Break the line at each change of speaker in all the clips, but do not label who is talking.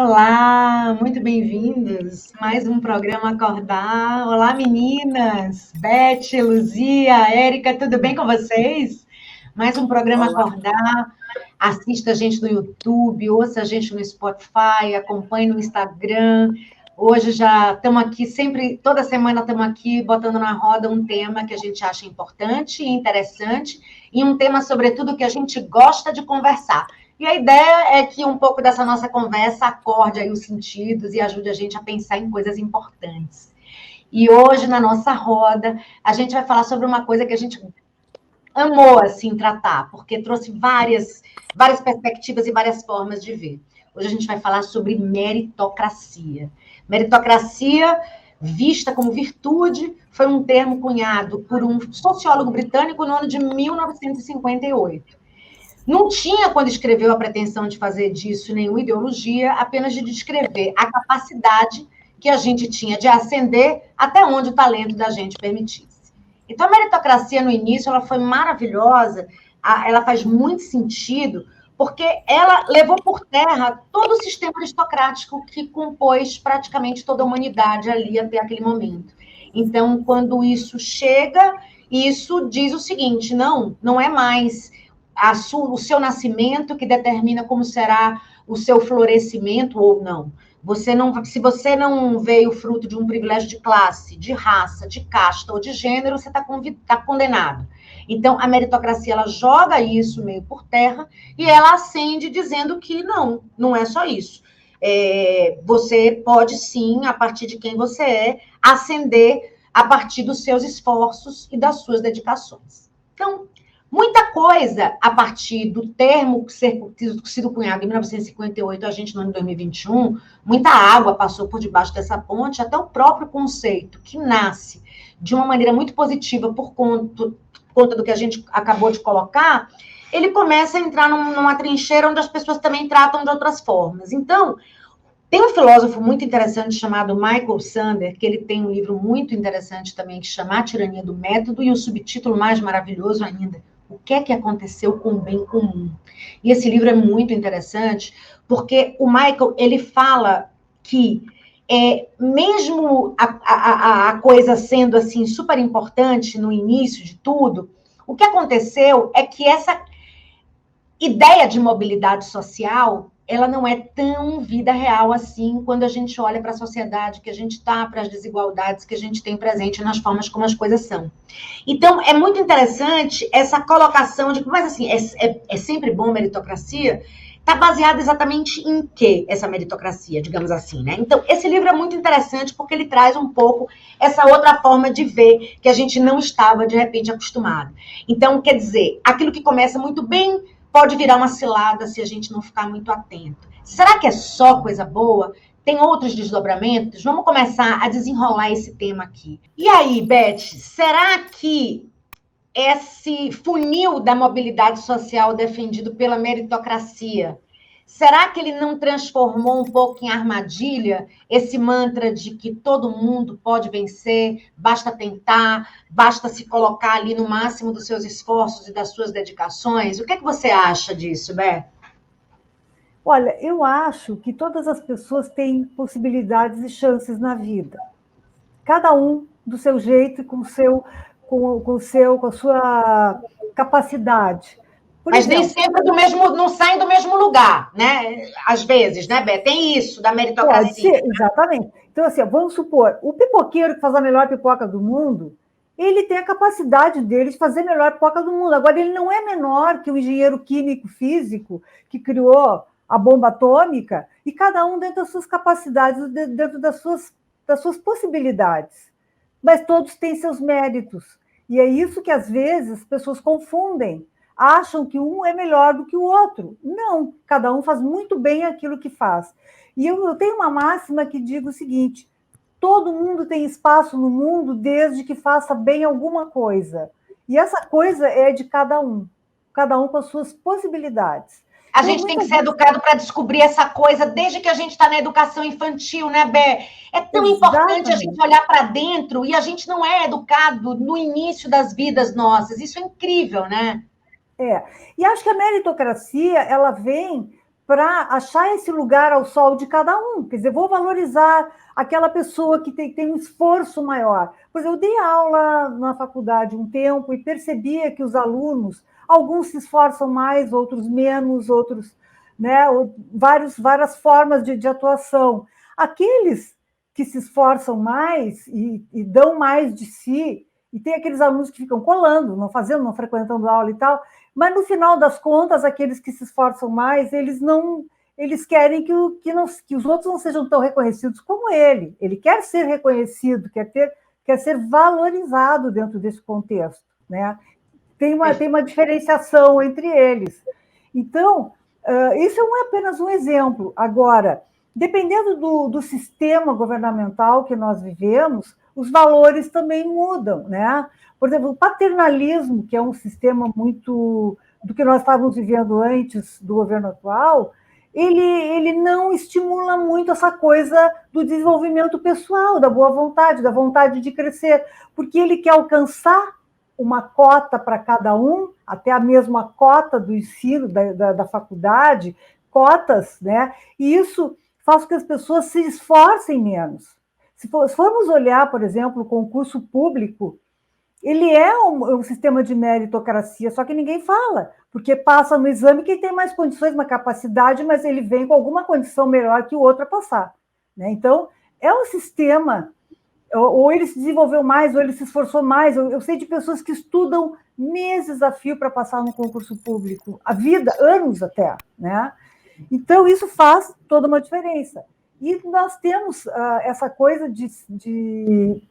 Olá, muito bem-vindos. Mais um programa Acordar. Olá, meninas. Beth, Luzia, Érica, tudo bem com vocês? Mais um programa
Olá.
Acordar. Assista a gente no YouTube, ouça a gente no Spotify, acompanhe no Instagram. Hoje já estamos aqui, sempre, toda semana estamos aqui botando na roda um tema que a gente acha importante e interessante, e um tema, sobretudo, que a gente gosta de conversar. E a ideia é que um pouco dessa nossa conversa acorde aí os sentidos e ajude a gente a pensar em coisas importantes. E hoje, na nossa roda, a gente vai falar sobre uma coisa que a gente amou, assim, tratar, porque trouxe várias perspectivas e várias formas de ver. Hoje a gente vai falar sobre meritocracia. Meritocracia, vista como virtude, foi um termo cunhado por um sociólogo britânico no ano de 1958. Não tinha, quando escreveu, a pretensão de fazer disso nenhuma ideologia, apenas de descrever a capacidade que a gente tinha de ascender até onde o talento da gente permitisse. Então, a meritocracia, no início, ela foi maravilhosa, ela faz muito sentido, porque ela levou por terra todo o sistema aristocrático que compôs praticamente toda a humanidade ali até aquele momento. Então, quando isso chega, isso diz o seguinte: não é mais o seu nascimento que determina como será o seu florescimento ou não. Se você não veio fruto de um privilégio de classe, de raça, de casta ou de gênero, você está condenado. Então, a meritocracia, ela joga isso meio por terra e ela acende dizendo que não é só isso. Você pode sim, a partir de quem você é, ascender a partir dos seus esforços e das suas dedicações. Então, muita coisa a partir do termo sido cunhado em 1958, a gente no ano 2021, muita água passou por debaixo dessa ponte, até o próprio conceito, que nasce de uma maneira muito positiva por conta do que a gente acabou de colocar, ele começa a entrar numa trincheira onde as pessoas também tratam de outras formas. Então, tem um filósofo muito interessante chamado Michael Sandel, que ele tem um livro muito interessante também que chama A Tirania do Método, e o subtítulo mais maravilhoso ainda, O que é que aconteceu com o bem comum? E esse livro é muito interessante, porque o Michael, ele fala que mesmo a coisa sendo assim super importante no início de tudo, o que aconteceu é que essa ideia de mobilidade social, ela não é tão vida real assim quando a gente olha para a sociedade que a gente está, para as desigualdades que a gente tem presente nas formas como as coisas são. Então, é muito interessante essa colocação de, mas assim, é sempre bom meritocracia? Está baseada exatamente em quê, essa meritocracia, digamos assim, né? Então, esse livro é muito interessante porque ele traz um pouco essa outra forma de ver que a gente não estava, de repente, acostumado. Então, quer dizer, aquilo que começa muito bem pode virar uma cilada se a gente não ficar muito atento. Será que é só coisa boa? Tem outros desdobramentos? Vamos começar a desenrolar esse tema aqui. E aí, Beth, será que esse funil da mobilidade social defendido pela meritocracia, será que ele não transformou um pouco em armadilha esse mantra de que todo mundo pode vencer, basta tentar, basta se colocar ali no máximo dos seus esforços e das suas dedicações? O que é que você acha disso, Bé?
Olha, eu acho que todas as pessoas têm possibilidades e chances na vida. Cada um do seu jeito e com a sua capacidade.
Mas nem sempre não saem do mesmo lugar, né? Às vezes, né, Bé? Tem isso da meritocracia.
Pode ser, exatamente. Então, assim, vamos supor, o pipoqueiro que faz a melhor pipoca do mundo, ele tem a capacidade dele de fazer a melhor pipoca do mundo. Agora, ele não é menor que o engenheiro químico físico que criou a bomba atômica, e cada um dentro das suas capacidades, dentro das suas possibilidades. Mas todos têm seus méritos. E é isso que, às vezes, as pessoas confundem. Acham que um é melhor do que o outro. Não, cada um faz muito bem aquilo que faz. E eu tenho uma máxima que digo o seguinte: todo mundo tem espaço no mundo desde que faça bem alguma coisa. E essa coisa é de cada um com as suas possibilidades.
A gente tem que ser educado para descobrir essa coisa desde que a gente está na educação infantil, né, Bé? É tão importante a gente olhar para dentro e a gente não é educado no início das vidas nossas. Isso é incrível, né?
E acho que a meritocracia, ela vem para achar esse lugar ao sol de cada um. Quer dizer, vou valorizar aquela pessoa que tem um esforço maior. Por exemplo, eu dei aula na faculdade um tempo e percebia que os alunos, alguns se esforçam mais, outros menos, outros, né, várias formas de atuação. Aqueles que se esforçam mais e dão mais de si, e tem aqueles alunos que ficam colando, não fazendo, não frequentando aula e tal, mas no final das contas, aqueles que se esforçam mais, eles querem que os outros não sejam tão reconhecidos como ele. Ele quer ser reconhecido, quer ser valorizado dentro desse contexto, né? Tem uma diferenciação entre eles. Então, isso é apenas um exemplo. Agora, dependendo do sistema governamental que nós vivemos, os valores também mudam, né? Por exemplo, o paternalismo, que é um sistema muito do que nós estávamos vivendo antes do governo atual, ele não estimula muito essa coisa do desenvolvimento pessoal, da boa vontade, da vontade de crescer, porque ele quer alcançar uma cota para cada um, até a mesma cota do ensino, da faculdade, cotas, né? E isso faz com que as pessoas se esforcem menos. Se formos olhar, por exemplo, o concurso público, ele é um sistema de meritocracia, só que ninguém fala, porque passa no exame quem tem mais condições, uma capacidade, mas ele vem com alguma condição melhor que o outro a passar, né? Então, é um sistema, ou ele se desenvolveu mais, ou ele se esforçou mais. Eu sei de pessoas que estudam meses a fio para passar no concurso público, a vida, anos até, né? Então, isso faz toda uma diferença. E nós temos essa coisa de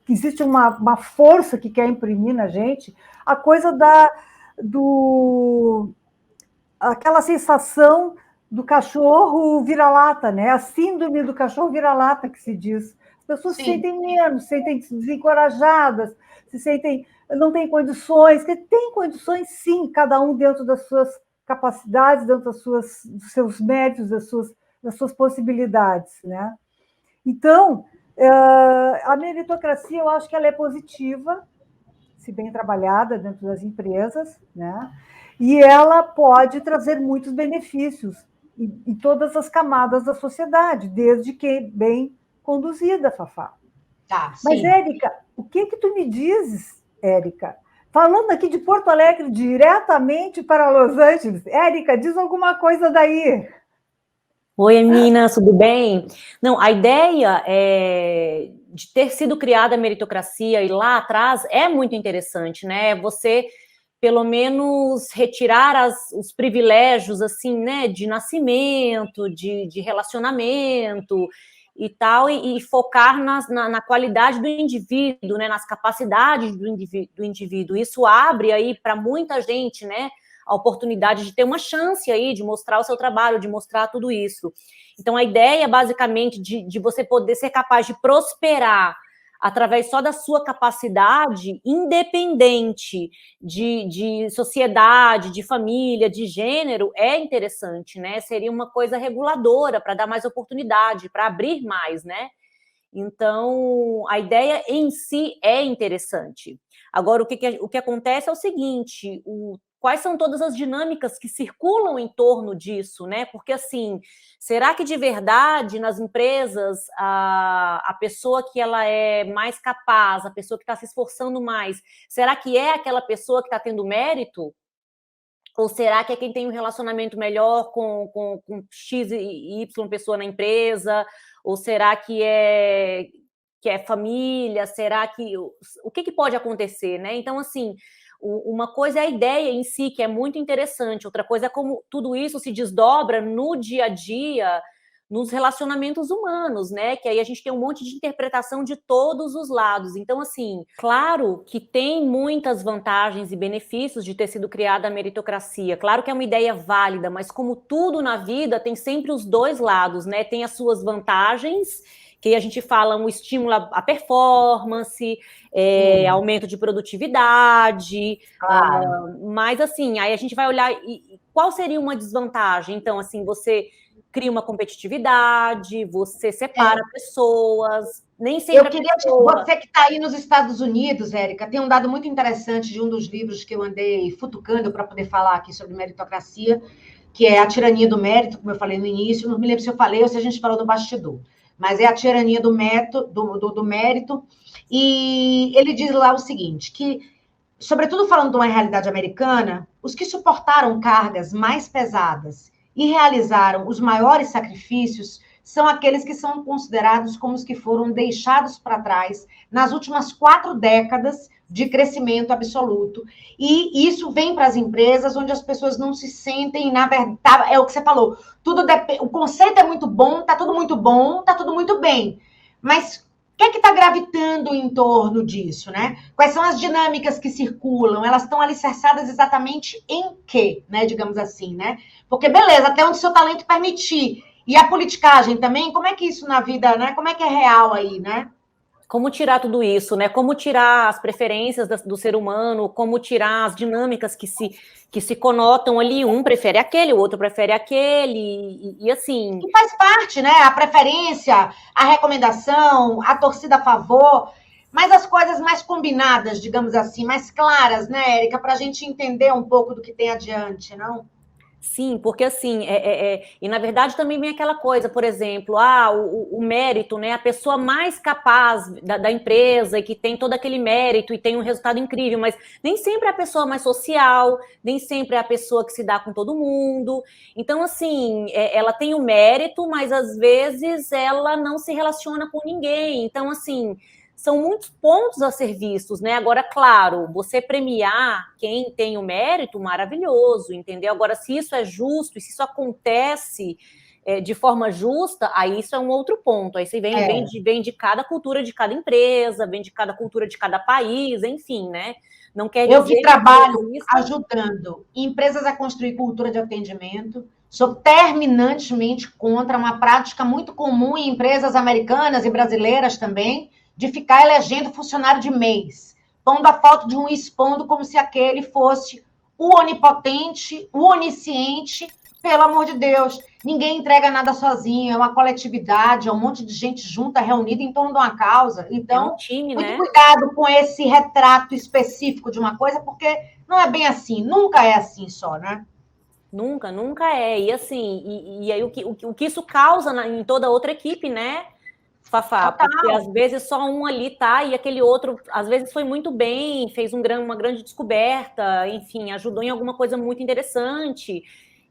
que existe uma força que quer imprimir na gente, a coisa aquela sensação do cachorro vira-lata, né? A síndrome do cachorro vira-lata, que se diz. As pessoas se sentem menos, se sentem desencorajadas, se sentem, não têm condições, que tem condições, sim, cada um dentro das suas capacidades, dentro dos seus méritos, das suas possibilidades, né? Então, a meritocracia, eu acho que ela é positiva, se bem trabalhada dentro das empresas, né? E ela pode trazer muitos benefícios em todas as camadas da sociedade, desde que bem conduzida, Fafá.
Tá,
mas, Érica, o que tu me dizes, Érica? Falando aqui de Porto Alegre, diretamente para Los Angeles. Érica, diz alguma coisa daí.
Oi, meninas, tudo bem? Não, a ideia de ter sido criada a meritocracia e lá atrás é muito interessante, né? Você, pelo menos, retirar os privilégios, assim, né, de nascimento, de relacionamento e tal, e focar na qualidade do indivíduo, né, nas capacidades do indivíduo. Isso abre aí para muita gente, né, a oportunidade de ter uma chance aí, de mostrar o seu trabalho, de mostrar tudo isso. Então, a ideia, basicamente, de você poder ser capaz de prosperar através só da sua capacidade, independente de sociedade, de família, de gênero, é interessante, né? Seria uma coisa reguladora para dar mais oportunidade, para abrir mais, né? Então, a ideia em si é interessante. Agora, o que acontece é o seguinte, quais são todas as dinâmicas que circulam em torno disso, né? Porque, assim, será que de verdade nas empresas a pessoa que ela é mais capaz, a pessoa que está se esforçando mais, será que é aquela pessoa que está tendo mérito? Ou será que é quem tem um relacionamento melhor com X e Y pessoa na empresa? Ou será que é família? Será que... O que pode acontecer, né? Então, assim, uma coisa é a ideia em si, que é muito interessante. Outra coisa é como tudo isso se desdobra no dia a dia, nos relacionamentos humanos, né? Que aí a gente tem um monte de interpretação de todos os lados. Então, assim, claro que tem muitas vantagens e benefícios de ter sido criada a meritocracia. Claro que é uma ideia válida, mas como tudo na vida, tem sempre os dois lados, né? Tem as suas vantagens, que a gente fala um estímulo à performance, aumento de produtividade, mas assim, aí a gente vai olhar qual seria uma desvantagem. Então, assim, você cria uma competitividade, você separa pessoas, nem sempre...
Eu queria... Você que está aí nos Estados Unidos, Érica, tem um dado muito interessante de um dos livros que eu andei futucando para poder falar aqui sobre meritocracia, que é a tirania do mérito, como eu falei no início, não me lembro se eu falei ou se a gente falou do bastidor, mas é a tirania do mérito, e ele diz lá o seguinte, que, sobretudo falando de uma realidade americana, os que suportaram cargas mais pesadas e realizaram os maiores sacrifícios são aqueles que são considerados como os que foram deixados para trás nas últimas 4 décadas de crescimento absoluto. E isso vem para as empresas onde as pessoas não se sentem, na verdade, é o que você falou, o conceito é muito bom, está tudo muito bem. Mas o que é que está gravitando em torno disso, né? Quais são as dinâmicas que circulam? Elas estão alicerçadas exatamente em quê, né? Digamos assim, né? Porque, beleza, até onde seu talento permitir. E a politicagem também, como é que isso na vida, né? Como é que é real aí, né?
Como tirar tudo isso, né? Como tirar as preferências do ser humano, como tirar as dinâmicas que se conotam ali, um prefere aquele, o outro prefere aquele, e assim...
E faz parte, né? A preferência, a recomendação, a torcida a favor, mas as coisas mais combinadas, digamos assim, mais claras, né, Érica? Para a gente entender um pouco do que tem adiante, não?
Sim, porque assim, e na verdade também vem aquela coisa, por exemplo, o mérito, né? A pessoa mais capaz da empresa e que tem todo aquele mérito e tem um resultado incrível, mas nem sempre é a pessoa mais social, nem sempre é a pessoa que se dá com todo mundo. Então, assim, ela tem o mérito, mas às vezes ela não se relaciona com ninguém. Então, assim, são muitos pontos a ser vistos, né? Agora, claro, você premiar quem tem o mérito, maravilhoso, entendeu? Agora, se isso é justo e se isso acontece de forma justa, aí isso é um outro ponto. Aí você vem de cada cultura de cada empresa, vem de cada cultura de cada país, enfim, né? Não quer dizer...
Eu que trabalho ajudando empresas a construir cultura de atendimento, sou terminantemente contra uma prática muito comum em empresas americanas e brasileiras também, de ficar elegendo funcionário de mês, pondo a foto de um expondo como se aquele fosse o onipotente, o onisciente, pelo amor de Deus. Ninguém entrega nada sozinho, é uma coletividade, é um monte de gente junta, reunida em torno de uma causa. Então,
um time,
muito
né?
cuidado com esse retrato específico de uma coisa, porque não é bem assim, nunca é assim só, né?
Nunca, nunca é. E assim, e aí o que isso causa em toda a outra equipe, né? Fafá,
Total.
porque às vezes só um ali tá e aquele outro, às vezes foi muito bem, fez uma grande descoberta, enfim, ajudou em alguma coisa muito interessante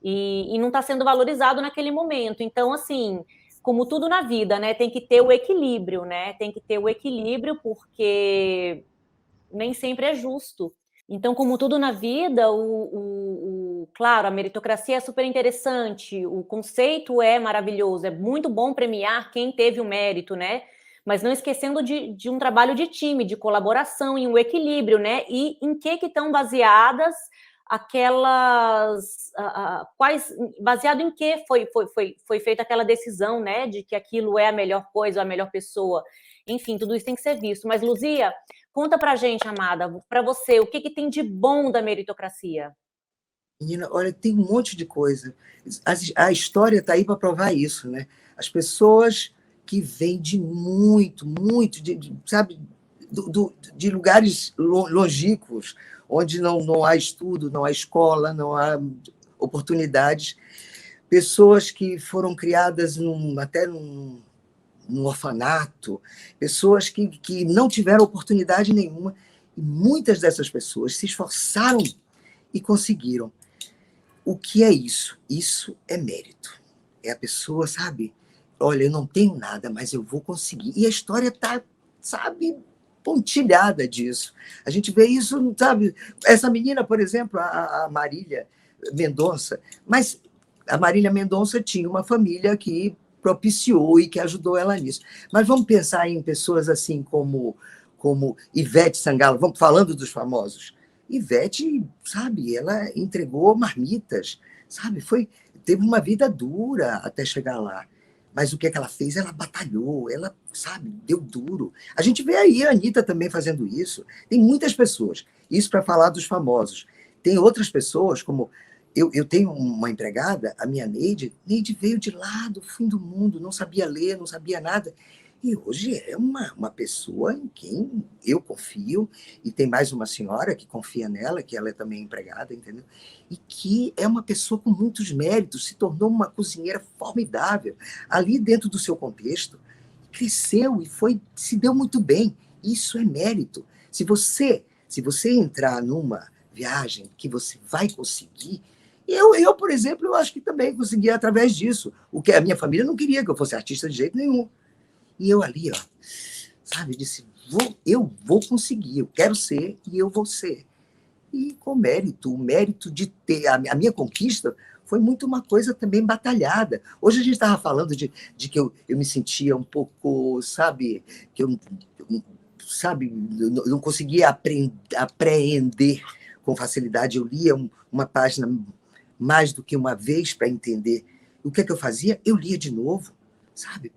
e não está sendo valorizado naquele momento. Então, assim, como tudo na vida, né, tem que ter o equilíbrio, né? Tem que ter o equilíbrio porque nem sempre é justo. Então, como tudo na vida, claro, a meritocracia é super interessante, o conceito é maravilhoso, é muito bom premiar quem teve o mérito, né? Mas não esquecendo de um trabalho de time, de colaboração, em um equilíbrio, né? E em que estão baseadas aquelas... baseado em que foi feita aquela decisão, né? De que aquilo é a melhor coisa, a melhor pessoa. Enfim, tudo isso tem que ser visto. Mas, Luzia, conta pra gente, amada, para você, o que tem de bom da meritocracia?
Menina, olha, tem um monte de coisa. A história está aí para provar isso, né? As pessoas que vêm de muito, sabe, de lugares longínquos, onde não há estudo, não há escola, não há oportunidades, pessoas que foram criadas até num orfanato, pessoas que não tiveram oportunidade nenhuma, e muitas dessas pessoas se esforçaram e conseguiram. O que é isso? Isso é mérito. É a pessoa, sabe? Olha, eu não tenho nada, mas eu vou conseguir. E a história está, sabe, pontilhada disso. A gente vê isso, sabe? Essa menina, por exemplo, a Marília Mendonça, mas a Marília Mendonça tinha uma família que propiciou e que ajudou ela nisso. Mas vamos pensar em pessoas assim como Ivete Sangalo, vamos falando dos famosos. Ivete, sabe, ela entregou marmitas, sabe, teve uma vida dura até chegar lá. Mas o que é que ela fez? Ela batalhou, ela, sabe, deu duro. A gente vê aí a Anitta também fazendo isso. Tem muitas pessoas. Isso para falar dos famosos. Tem outras pessoas, como... Eu tenho uma empregada, a minha Neide veio de lá do fim do mundo, não sabia ler, não sabia nada. E hoje é uma pessoa em quem eu confio, e tem mais uma senhora que confia nela, que ela é também empregada, entendeu? E que é uma pessoa com muitos méritos, se tornou uma cozinheira formidável, ali dentro do seu contexto, cresceu e se deu muito bem. Isso é mérito. Se você entrar numa viagem que você vai conseguir, por exemplo, eu acho que também consegui através disso. O que a minha família não queria que eu fosse artista de jeito nenhum. E eu ali, ó, sabe, disse, eu vou conseguir, eu quero ser e eu vou ser. E com mérito, o mérito de ter, a minha conquista foi muito uma coisa também batalhada. Hoje a gente estava falando de que eu me sentia um pouco, sabe, que eu não conseguia apreender com facilidade. Eu lia uma página mais do que uma vez para entender. O que é que eu fazia? Eu lia de novo, sabe,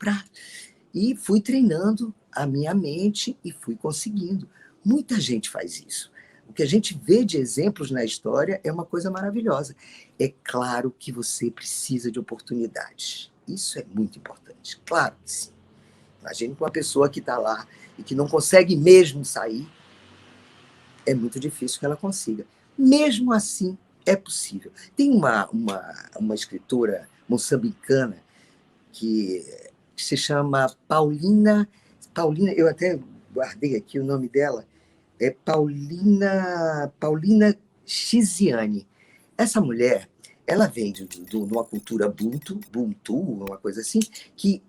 e fui treinando a minha mente e fui conseguindo. Muita gente faz isso. O que a gente vê de exemplos na história é uma coisa maravilhosa. É claro que você precisa de oportunidades. Isso é muito importante. Claro que sim. Imagine que uma pessoa que está lá e que não consegue mesmo sair, é muito difícil que ela consiga. Mesmo assim, é possível. Tem uma escritora moçambicana que se chama Paulina, eu até guardei aqui o nome dela, é Paulina Chiziane. Essa mulher, ela vem de uma cultura Buntu, uma coisa assim, que,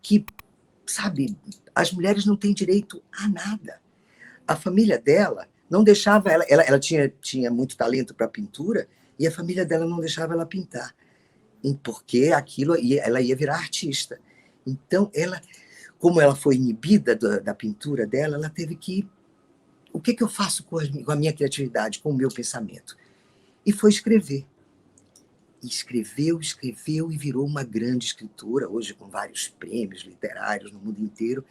sabe, as mulheres não têm direito a nada. A família dela não deixava ela tinha muito talento para pintura, e a família dela não deixava ela pintar, porque ela ia virar artista. Então, como ela foi inibida da pintura dela, ela teve que... O que eu faço com a minha criatividade, com o meu pensamento? E foi escrever. E escreveu e virou uma grande escritora, hoje com vários prêmios literários no mundo inteiro.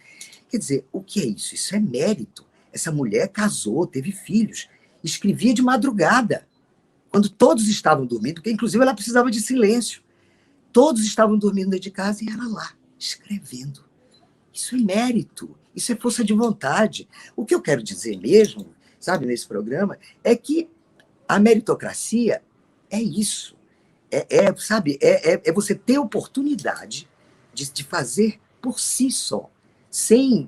Quer dizer, o que é isso? Isso é mérito. Essa mulher casou, teve filhos, escrevia de madrugada, quando todos estavam dormindo, porque inclusive ela precisava de silêncio. Todos estavam dormindo dentro de casa e ela lá, escrevendo. Isso é mérito, isso é força de vontade. O que eu quero dizer mesmo, sabe, nesse programa, é que a meritocracia é isso. Sabe, você ter oportunidade de fazer por si só, sem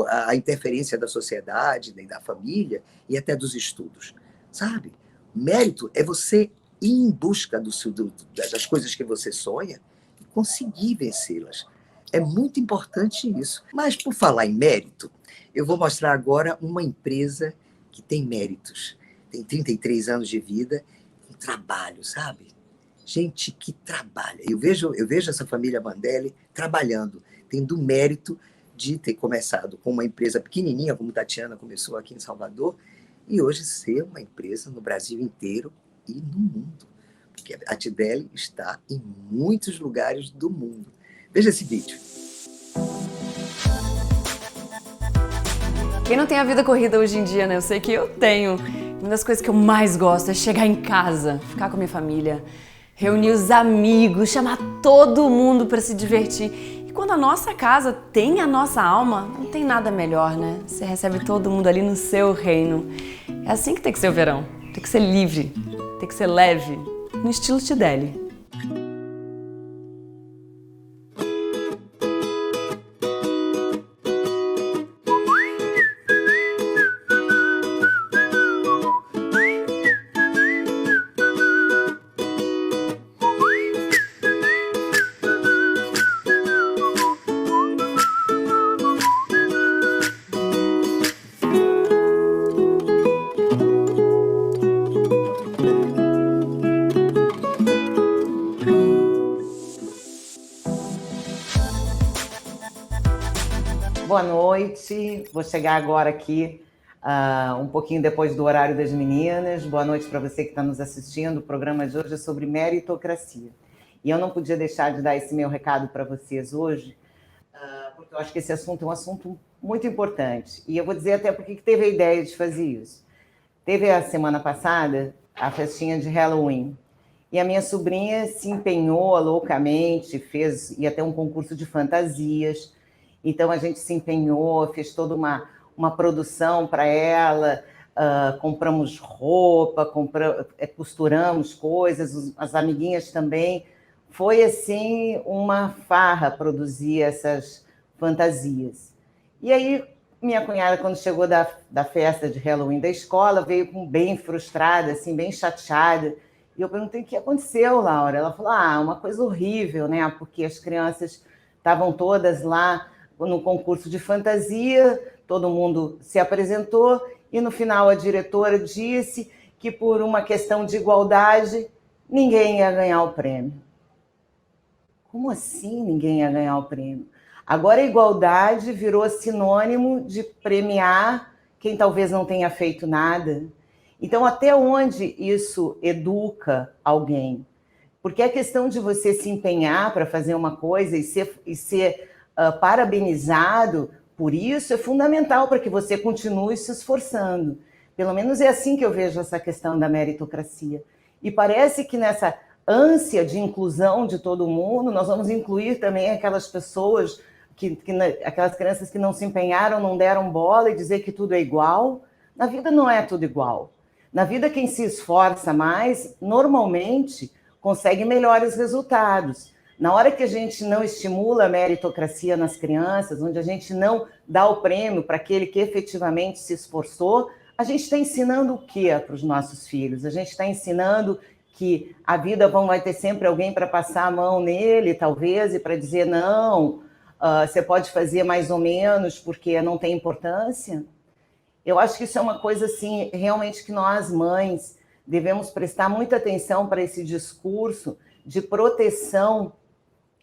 a interferência da sociedade, nem da família e até dos estudos. Sabe? Mérito é você ir em busca das coisas que você sonha e conseguir vencê-las. É muito importante isso. Mas, por falar em mérito, eu vou mostrar agora uma empresa que tem méritos. Tem 33 anos de vida, um trabalho, sabe? Gente que trabalha. Eu vejo essa família Mandelli trabalhando, tendo o mérito de ter começado com uma empresa pequenininha, como Tatiana começou aqui em Salvador, e hoje ser uma empresa no Brasil inteiro e no mundo. Porque a Tidelli está em muitos lugares do mundo. Veja esse vídeo.
Quem não tem a vida corrida hoje em dia, né? Eu sei que eu tenho. Uma das coisas que eu mais gosto é chegar em casa, ficar com a minha família, reunir os amigos, chamar todo mundo para se divertir. E quando a nossa casa tem a nossa alma, não tem nada melhor, né? Você recebe todo mundo ali no seu reino. É assim que tem que ser o verão. Tem que ser livre, tem que ser leve, no estilo Tidelli.
Boa noite, vou chegar agora aqui um pouquinho depois do horário das meninas. Boa noite para você que está nos assistindo. O programa de hoje é sobre meritocracia. E eu não podia deixar de dar esse meu recado para vocês hoje, porque eu acho que esse assunto é um assunto muito importante. E eu vou dizer até porque que teve a ideia de fazer isso. Teve a semana passada a festinha de Halloween. E a minha sobrinha se empenhou loucamente, ia até um concurso de fantasias. Então, a gente se empenhou, fez toda uma produção para ela, compramos roupa, costuramos coisas, as amiguinhas também. Foi, assim, uma farra produzir essas fantasias. E aí, minha cunhada, quando chegou da festa de Halloween da escola, veio bem frustrada, assim, bem chateada. E eu perguntei o que aconteceu, Laura. Ela falou, uma coisa horrível, né? Porque as crianças estavam todas lá no concurso de fantasia, todo mundo se apresentou, e no final a diretora disse que por uma questão de igualdade, ninguém ia ganhar o prêmio. Como assim ninguém ia ganhar o prêmio? Agora a igualdade virou sinônimo de premiar quem talvez não tenha feito nada. Então, até onde isso educa alguém? Porque a questão de você se empenhar para fazer uma coisa e ser parabenizado por isso é fundamental para que você continue se esforçando. Pelo menos é assim que eu vejo essa questão da meritocracia. E parece que nessa ânsia de inclusão de todo mundo, nós vamos incluir também aquelas pessoas, aquelas crianças que não se empenharam, não deram bola, e dizer que tudo é igual. Na vida não é tudo igual. Na vida, quem se esforça mais, normalmente, consegue melhores resultados. Na hora que a gente não estimula a meritocracia nas crianças, onde a gente não dá o prêmio para aquele que efetivamente se esforçou, a gente está ensinando o quê para os nossos filhos? A gente está ensinando que a vida vai ter sempre alguém para passar a mão nele, talvez, e para dizer, não, você pode fazer mais ou menos porque não tem importância. Eu acho que isso é uma coisa, assim, realmente que nós, mães, devemos prestar muita atenção para esse discurso de proteção,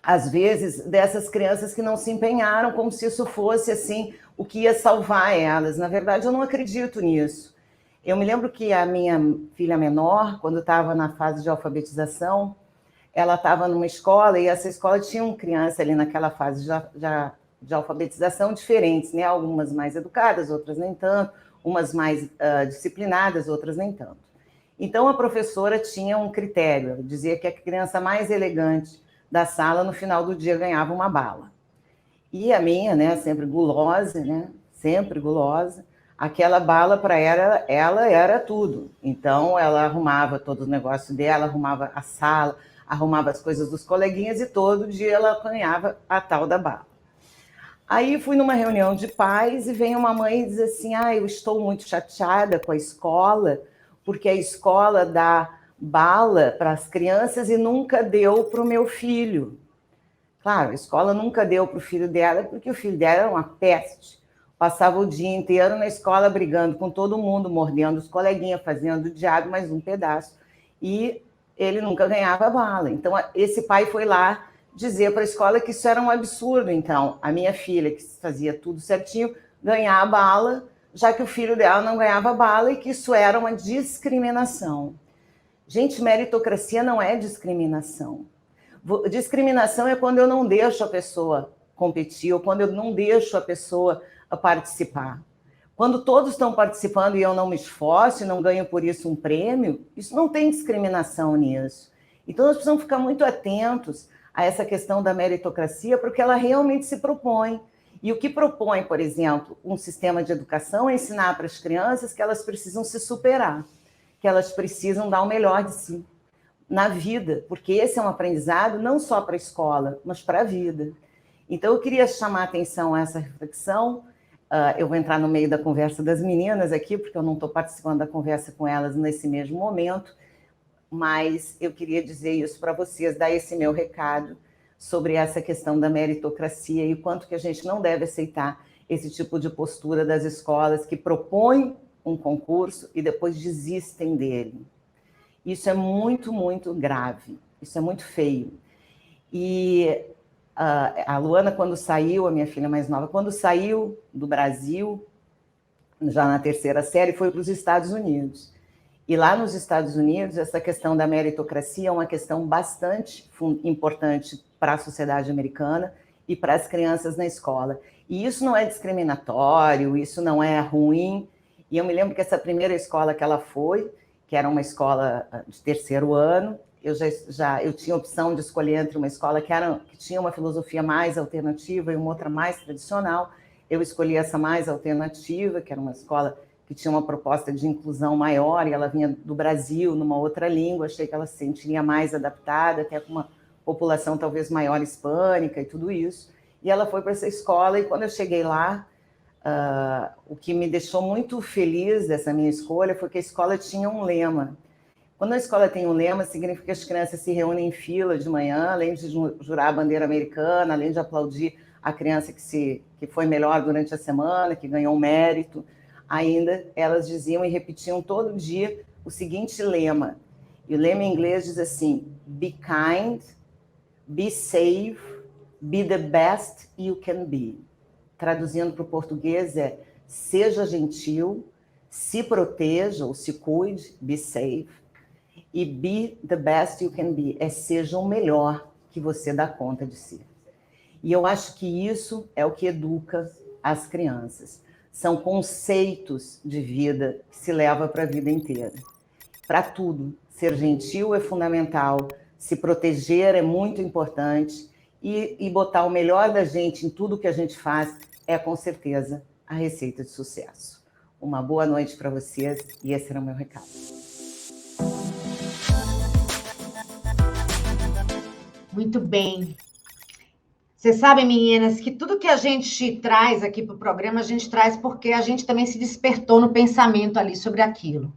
às vezes, dessas crianças que não se empenharam, como se isso fosse, assim, o que ia salvar elas. Na verdade, eu não acredito nisso. Eu me lembro que a minha filha menor, quando estava na fase de alfabetização, ela estava numa escola, e essa escola tinha criança ali naquela fase de alfabetização diferentes, né? Algumas mais educadas, outras nem tanto, umas mais disciplinadas, outras nem tanto. Então, a professora tinha um critério, ela dizia que a criança mais elegante da sala, no final do dia, ganhava uma bala. E a minha, né, sempre gulosa, né? Sempre gulosa, aquela bala para ela era tudo. Então, ela arrumava todo o negócio dela, arrumava a sala, arrumava as coisas dos coleguinhas, e todo dia ela ganhava a tal da bala. Aí fui numa reunião de pais e vem uma mãe e diz assim, eu estou muito chateada com a escola, porque a escola dá bala para as crianças e nunca deu para o meu filho. Claro, a escola nunca deu para o filho dela, porque o filho dela era uma peste. Passava o dia inteiro na escola brigando com todo mundo, mordendo os coleguinhas, fazendo diabo mais um pedaço. E ele nunca ganhava bala. Então, esse pai foi lá dizer para a escola que isso era um absurdo. Então, a minha filha, que fazia tudo certinho, ganhar a bala, já que o filho dela não ganhava bala, e que isso era uma discriminação. Gente, meritocracia não é discriminação. Discriminação é quando eu não deixo a pessoa competir, ou quando eu não deixo a pessoa participar. Quando todos estão participando e eu não me esforço e não ganho por isso um prêmio, isso não tem discriminação nisso. Então, nós precisamos ficar muito atentos a essa questão da meritocracia, porque ela realmente se propõe. E o que propõe, por exemplo, um sistema de educação é ensinar para as crianças que elas precisam se superar, que elas precisam dar o melhor de si na vida, porque esse é um aprendizado não só para a escola, mas para a vida. Então, eu queria chamar a atenção a essa reflexão. Eu vou entrar no meio da conversa das meninas aqui, porque eu não estou participando da conversa com elas nesse mesmo momento, mas eu queria dizer isso para vocês, dar esse meu recado sobre essa questão da meritocracia e o quanto que a gente não deve aceitar esse tipo de postura das escolas que propõem um concurso e depois desistem dele. Isso é muito, muito grave, isso é muito feio. E a Luana, quando saiu, a minha filha mais nova, quando saiu do Brasil, já na terceira série, foi para os Estados Unidos. E lá nos Estados Unidos, essa questão da meritocracia é uma questão bastante importante para a sociedade americana e para as crianças na escola. E isso não é discriminatório, isso não é ruim. E eu me lembro que essa primeira escola que ela foi, que era uma escola de terceiro ano, eu tinha a opção de escolher entre uma escola que tinha uma filosofia mais alternativa e uma outra mais tradicional. Eu escolhi essa mais alternativa, que era uma escola que tinha uma proposta de inclusão maior, e ela vinha do Brasil, numa outra língua. Achei que ela se sentiria mais adaptada, até com uma população talvez maior hispânica e tudo isso. E ela foi para essa escola, e quando eu cheguei lá, o que me deixou muito feliz dessa minha escolha foi que a escola tinha um lema. Quando a escola tem um lema, significa que as crianças se reúnem em fila de manhã, além de jurar a bandeira americana, além de aplaudir a criança que foi melhor durante a semana, que ganhou um mérito, ainda elas diziam e repetiam todo dia o seguinte lema. E o lema em inglês diz assim: be kind, be safe, be the best you can be. Traduzindo para o português seja gentil, se proteja ou se cuide, be safe, e be the best you can be, seja o melhor que você dá conta de si. E eu acho que isso é o que educa as crianças. São conceitos de vida que se leva para a vida inteira. Para tudo, ser gentil é fundamental, se proteger é muito importante, e botar o melhor da gente em tudo que a gente faz é, com certeza, a receita de sucesso. Uma boa noite para vocês, e esse era o meu recado.
Muito bem. Vocês sabem, meninas, que tudo que a gente traz aqui para o programa, a gente traz porque a gente também se despertou no pensamento ali sobre aquilo.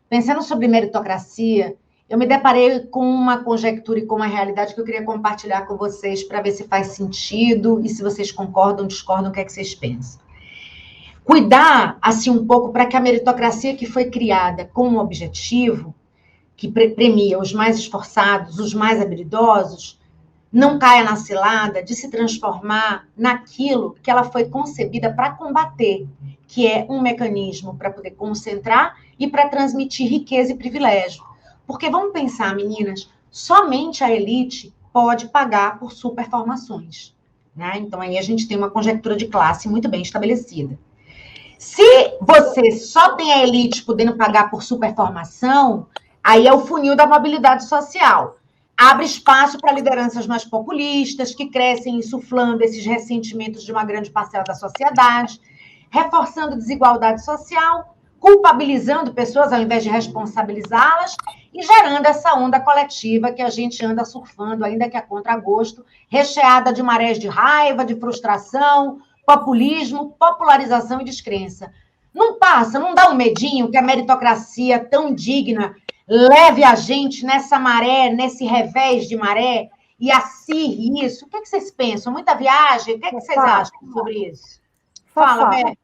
Pensando sobre meritocracia, eu me deparei com uma conjectura e com uma realidade que eu queria compartilhar com vocês para ver se faz sentido e se vocês concordam, discordam, o que é que vocês pensam. Cuidar, assim, um pouco para que a meritocracia que foi criada com um objetivo, que premia os mais esforçados, os mais habilidosos, não caia na cilada de se transformar naquilo que ela foi concebida para combater, que é um mecanismo para poder concentrar e para transmitir riqueza e privilégio. Porque vamos pensar, meninas, somente a elite pode pagar por superformações, né? Então aí a gente tem uma conjectura de classe muito bem estabelecida. Se você só tem a elite podendo pagar por superformação, aí é o funil da mobilidade social. Abre espaço para lideranças mais populistas, que crescem insuflando esses ressentimentos de uma grande parcela da sociedade, reforçando desigualdade social, culpabilizando pessoas ao invés de responsabilizá-las e gerando essa onda coletiva que a gente anda surfando, ainda que a contragosto, recheada de marés de raiva, de frustração, populismo, popularização e descrença. Não passa, não dá um medinho que a meritocracia tão digna leve a gente nessa maré, nesse revés de maré, e acirre isso? O que é que vocês pensam? Muita viagem? O que é que vocês acham sobre isso? Fala, Beth.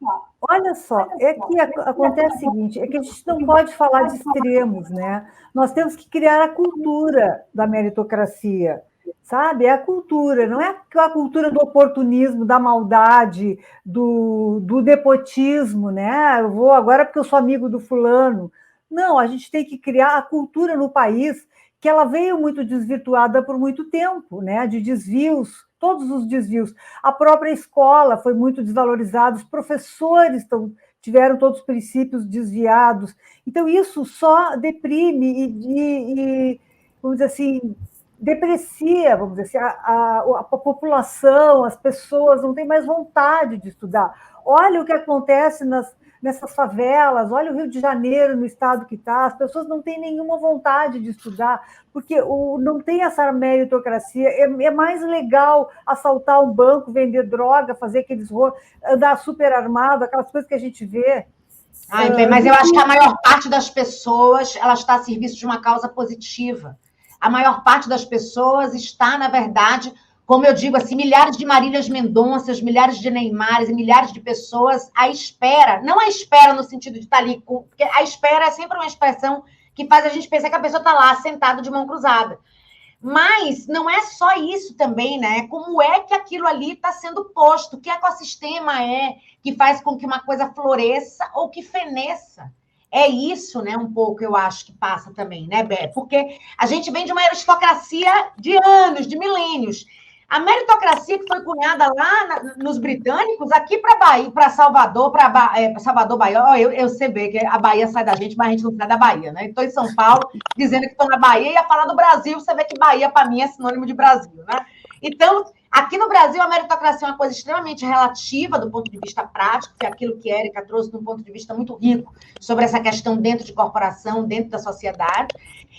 Olha só, é que acontece o seguinte, é que a gente não pode falar de extremos, né? Nós temos que criar a cultura da meritocracia, sabe? É a cultura, não é a cultura do oportunismo, da maldade, do nepotismo, né? Eu vou agora porque eu sou amigo do fulano. Não, a gente tem que criar a cultura no país, que ela veio muito desvirtuada por muito tempo, né? De desvios, todos os desvios. A própria escola foi muito desvalorizada, os professores tiveram todos os princípios desviados. Então, isso só deprime e vamos dizer assim, deprecia, vamos dizer assim, a população, as pessoas não têm mais vontade de estudar. Olha o que acontece nessas favelas, olha o Rio de Janeiro, no estado que está, as pessoas não têm nenhuma vontade de estudar, porque não tem essa meritocracia, é mais legal assaltar um banco, vender droga, fazer aqueles andar super armado, aquelas coisas que a gente vê.
Mas eu acho que a maior parte das pessoas, ela está a serviço de uma causa positiva. A maior parte das pessoas está, na verdade, como eu digo, assim, milhares de Marílias Mendonças, milhares de Neymares e milhares de pessoas à espera, não à espera no sentido de estar ali, porque a espera é sempre uma expressão que faz a gente pensar que a pessoa está lá, sentada de mão cruzada. Mas não é só isso também, né? Como é que aquilo ali está sendo posto? Que ecossistema é que faz com que uma coisa floresça ou que feneça? É isso, né, um pouco, eu acho, que passa também, né, Bé? Porque a gente vem de uma aristocracia de anos, de milênios. A meritocracia que foi cunhada lá nos britânicos, aqui para Bahia, para Salvador, Salvador, Bahia. Eu sei bem que a Bahia sai da gente, mas a gente não sai da Bahia, né? Estou em São Paulo, dizendo que estou na Bahia, e ia falar do Brasil, você vê que Bahia, para mim, é sinônimo de Brasil, né? Então, aqui no Brasil, a meritocracia é uma coisa extremamente relativa do ponto de vista prático, que é aquilo que a Érica trouxe de um ponto de vista muito rico sobre essa questão dentro de corporação, dentro da sociedade.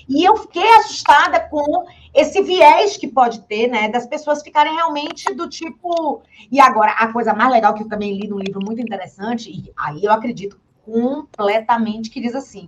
E eu fiquei assustada com esse viés que pode ter, né, das pessoas ficarem realmente do tipo... E agora, a coisa mais legal que eu também li num livro muito interessante, e aí eu acredito completamente, que diz assim: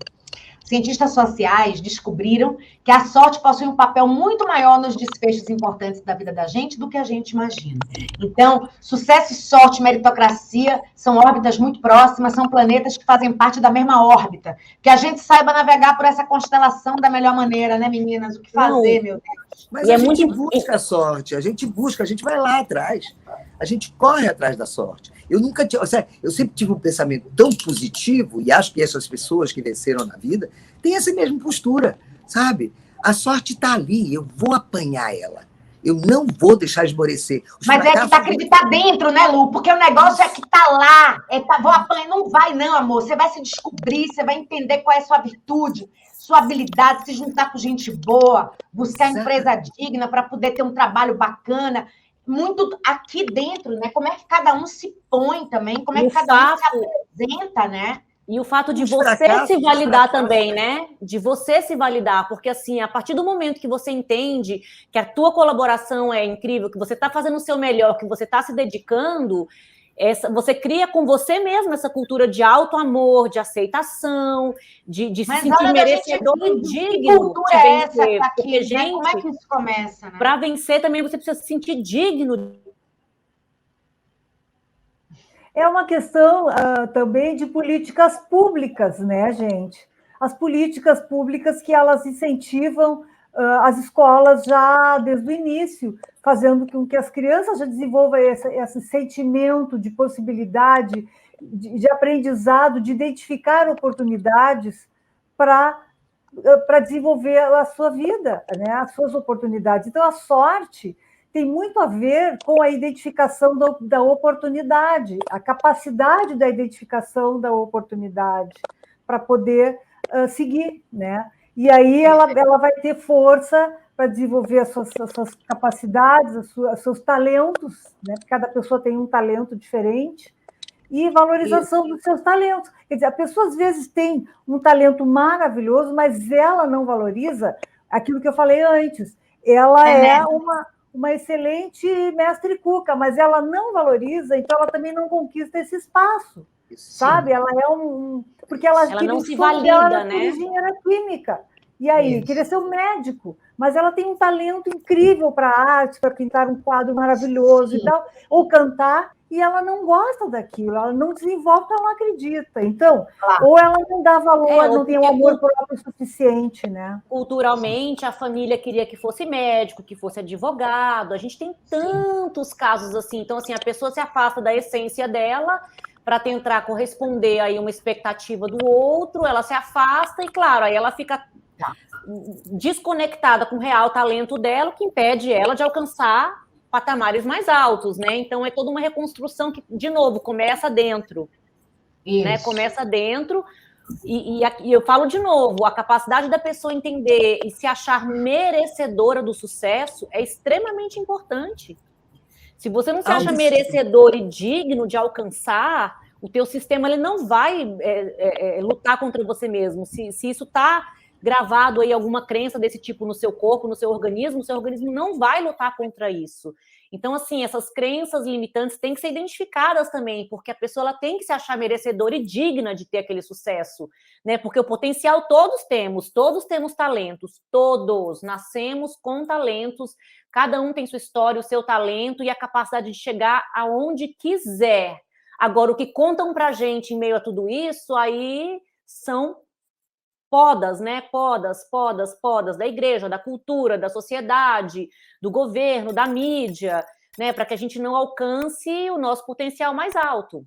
cientistas sociais descobriram que a sorte possui um papel muito maior nos desfechos importantes da vida da gente do que a gente imagina. Então, sucesso e sorte, meritocracia, são órbitas muito próximas, são planetas que fazem parte da mesma órbita. Que a gente saiba navegar por essa constelação da melhor maneira, né, meninas? O que fazer, meu Deus?
Mas a gente busca a sorte, a gente vai lá atrás. A gente corre atrás da sorte. Eu sempre tive um pensamento tão positivo, e acho que essas pessoas que venceram na vida têm essa mesma postura, sabe? A sorte está ali, eu vou apanhar ela. Eu não vou deixar esmorecer.
Mas é que acreditar dentro, né, Lu? Porque o negócio é que tá lá. Vou apanhar. Não vai, não, amor. Você vai se descobrir, você vai entender qual é a sua virtude, sua habilidade, se juntar com gente boa, buscar empresa digna para poder ter um trabalho bacana. Muito aqui dentro, né? Como é que cada um se põe também, como é que cada um se apresenta, né?
E o fato de você se validar também, né? De você se validar, porque assim, a partir do momento que você entende que a tua colaboração é incrível, que você está fazendo o seu melhor, que você está se dedicando, você cria com você mesmo essa cultura de auto-amor, de aceitação, de se sentir merecedor e digno.
Que cultura
de
é essa
vencer.
tá aqui,
porque,
né?
gente,
como é que isso começa, né?
Para vencer também você precisa se sentir digno.
É uma questão também de políticas públicas, né, gente? As políticas públicas que elas incentivam as escolas já desde o início, fazendo com que as crianças já desenvolvam esse sentimento de possibilidade, de aprendizado, de identificar oportunidades para desenvolver a sua vida, né? As suas oportunidades. Então, a sorte tem muito a ver com a identificação da oportunidade, a capacidade da identificação da oportunidade para poder seguir, né? E aí ela vai ter força para desenvolver as suas capacidades, os seus talentos, né? Cada pessoa tem um talento diferente, e valorização dos seus talentos. Quer dizer, a pessoa às vezes tem um talento maravilhoso, mas ela não valoriza aquilo que eu falei antes. Ela é uma excelente mestre cuca, mas ela não valoriza, então ela também não conquista esse espaço, sabe? Ela é porque ela
não se valida, né?
Engenheira química. E aí, queria ser um médico, mas ela tem um talento incrível para arte, para pintar um quadro maravilhoso e tal, ou cantar, e ela não gosta daquilo, ela não desenvolve porque ela não acredita. Então, ou ela não dá valor, não tem um amor próprio suficiente, né?
Culturalmente, a família queria que fosse médico, que fosse advogado. A gente tem tantos casos assim. Então, assim, a pessoa se afasta da essência dela para tentar corresponder aí uma expectativa do outro, ela se afasta e, claro, aí ela fica desconectada com o real talento dela, o que impede ela de alcançar patamares mais altos, né? Então, é toda uma reconstrução que, de novo, começa dentro. Né? Começa dentro, e eu falo de novo, a capacidade da pessoa entender e se achar merecedora do sucesso é extremamente importante. Se você não se acha merecedor e digno de alcançar, o teu sistema ele não vai lutar contra você mesmo. Se isso está gravado aí alguma crença desse tipo no seu corpo, no seu organismo não vai lutar contra isso. Então, assim, essas crenças limitantes têm que ser identificadas também, porque a pessoa ela tem que se achar merecedora e digna de ter aquele sucesso, né? Porque o potencial todos temos talentos, todos nascemos com talentos, cada um tem sua história, o seu talento e a capacidade de chegar aonde quiser. Agora, o que contam pra gente em meio a tudo isso, aí são podas, né? Podas da igreja, da cultura, da sociedade, do governo, da mídia, né? Para que a gente não alcance o nosso potencial mais alto.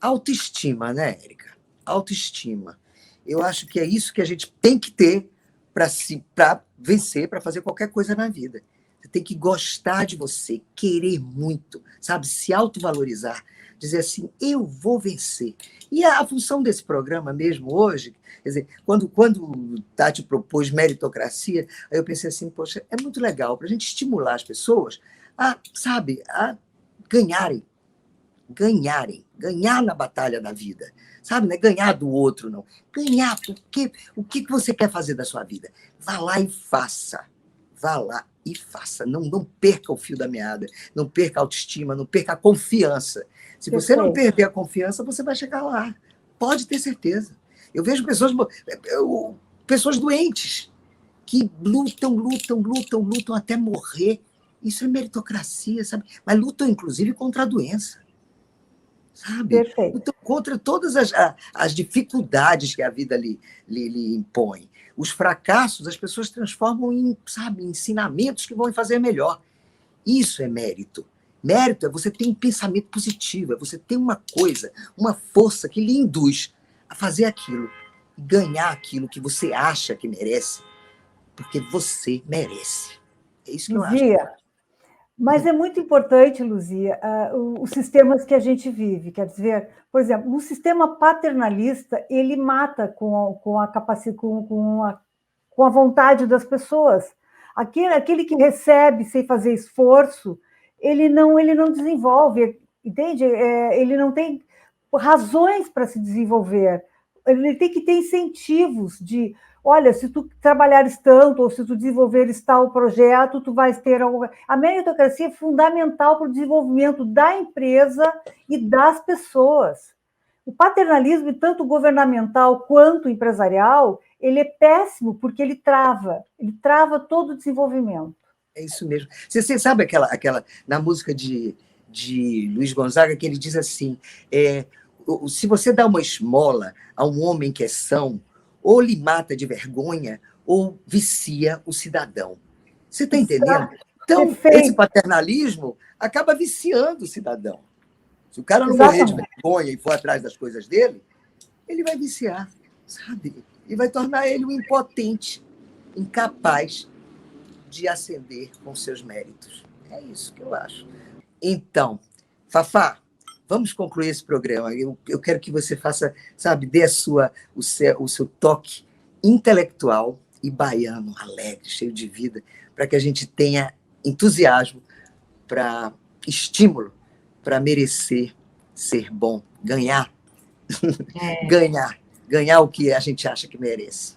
Autoestima, né, Érica? Autoestima. Eu acho que é isso que a gente tem que ter para vencer, para fazer qualquer coisa na vida. tem que gostar de você, querer muito, sabe? Se autovalorizar, dizer assim, eu vou vencer. E a função desse programa mesmo hoje, quer dizer, quando Tati propôs meritocracia, aí eu pensei assim, poxa, é muito legal para a gente estimular as pessoas a, sabe, a ganhar na batalha da vida, sabe? Não é ganhar do outro, não. Ganhar, porque o que você quer fazer da sua vida? Vá lá e faça. Vá lá e faça. Não perca o fio da meada, não perca a autoestima, não perca a confiança. Se você não perder a confiança, você vai chegar lá. Pode ter certeza. Eu vejo pessoas doentes que lutam até morrer. Isso é meritocracia, sabe? Mas lutam, inclusive, contra a doença. Sabe? Lutam contra todas as dificuldades que a vida lhe impõe. Os fracassos, as pessoas transformam em, sabe, ensinamentos que vão fazer melhor. Isso é mérito. Mérito é você ter um pensamento positivo, é você ter uma coisa, uma força que lhe induz a fazer aquilo, ganhar aquilo que você acha que merece, porque você merece. É isso que eu acho.
Mas é muito importante, Luzia, os sistemas que a gente vive. Quer dizer, por exemplo, um sistema paternalista, ele mata com a vontade das pessoas. Aquele que recebe sem fazer esforço, ele não desenvolve, entende? Ele não tem razões para se desenvolver. Ele tem que ter incentivos de, olha, se tu trabalhares tanto, ou se tu desenvolveres tal projeto, tu vais ter algo. A meritocracia é fundamental para o desenvolvimento da empresa e das pessoas. O paternalismo, tanto governamental quanto empresarial, ele é péssimo porque ele trava todo o desenvolvimento.
É isso mesmo. Você sabe aquela na música de Luiz Gonzaga, que ele diz assim, se você dá uma esmola a um homem que é são, ou lhe mata de vergonha, ou vicia o cidadão. Você está entendendo? Então, esse paternalismo acaba viciando o cidadão. Se o cara não morrer de vergonha e for atrás das coisas dele, ele vai viciar, sabe? E vai tornar ele um impotente, incapaz de ascender com seus méritos. É isso que eu acho. Então, Fafá, vamos concluir esse programa. Eu quero que você faça, sabe, dê o seu toque intelectual e baiano, alegre, cheio de vida, para que a gente tenha entusiasmo, para estímulo, para merecer ser bom, ganhar. Ganhar o que a gente acha que merece.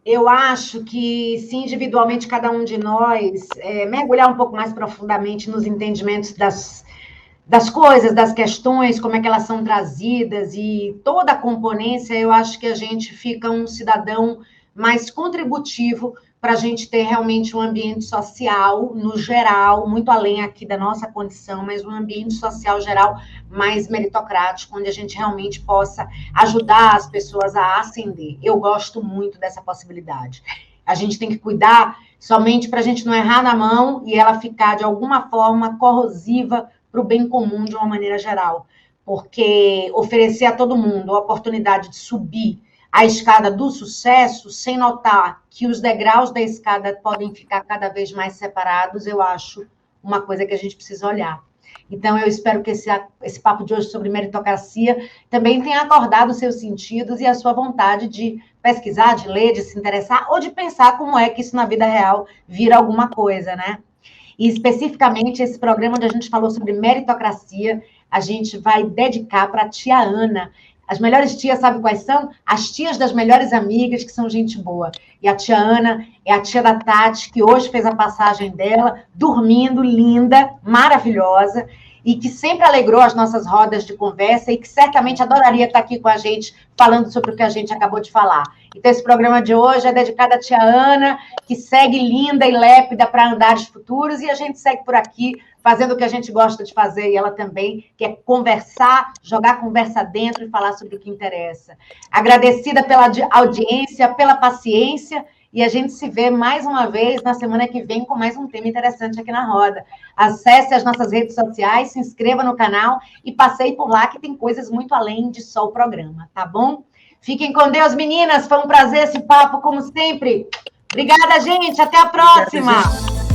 Eu acho que, se individualmente cada um de nós mergulhar um pouco mais profundamente nos entendimentos das coisas, das questões, como é que elas são trazidas e toda a componência, eu acho que a gente fica um cidadão mais contributivo para a gente ter realmente um ambiente social, no geral, muito além aqui da nossa condição, mas um ambiente social geral mais meritocrático, onde a gente realmente possa ajudar as pessoas a ascender. Eu gosto muito dessa possibilidade. A gente tem que cuidar somente para a gente não errar na mão e ela ficar, de alguma forma, corrosiva para o bem comum de uma maneira geral. Porque oferecer a todo mundo a oportunidade de subir a escada do sucesso, sem notar que os degraus da escada podem ficar cada vez mais separados, eu acho uma coisa que a gente precisa olhar. Então, eu espero que esse papo de hoje sobre meritocracia também tenha acordado os seus sentidos e a sua vontade de pesquisar, de ler, de se interessar, ou de pensar como é que isso na vida real vira alguma coisa, né? E, especificamente, esse programa onde a gente falou sobre meritocracia, a gente vai dedicar para a tia Ana. As melhores tias, sabe quais são? As tias das melhores amigas, que são gente boa. E a tia Ana é a tia da Tati, que hoje fez a passagem dela, dormindo, linda, maravilhosa, e que sempre alegrou as nossas rodas de conversa e que certamente adoraria estar aqui com a gente, falando sobre o que a gente acabou de falar. Então, esse programa de hoje é dedicado à tia Ana, que segue linda e lépida para andares futuros, e a gente segue por aqui, fazendo o que a gente gosta de fazer, e ela também, que é conversar, jogar a conversa dentro e falar sobre o que interessa. Agradecida pela audiência, pela paciência, e a gente se vê mais uma vez na semana que vem com mais um tema interessante aqui na Roda. Acesse as nossas redes sociais, se inscreva no canal e passeie por lá, que tem coisas muito além de só o programa, tá bom? Fiquem com Deus, meninas. Foi um prazer esse papo, como sempre. Obrigada, gente. Até a próxima.
Obrigada, gente.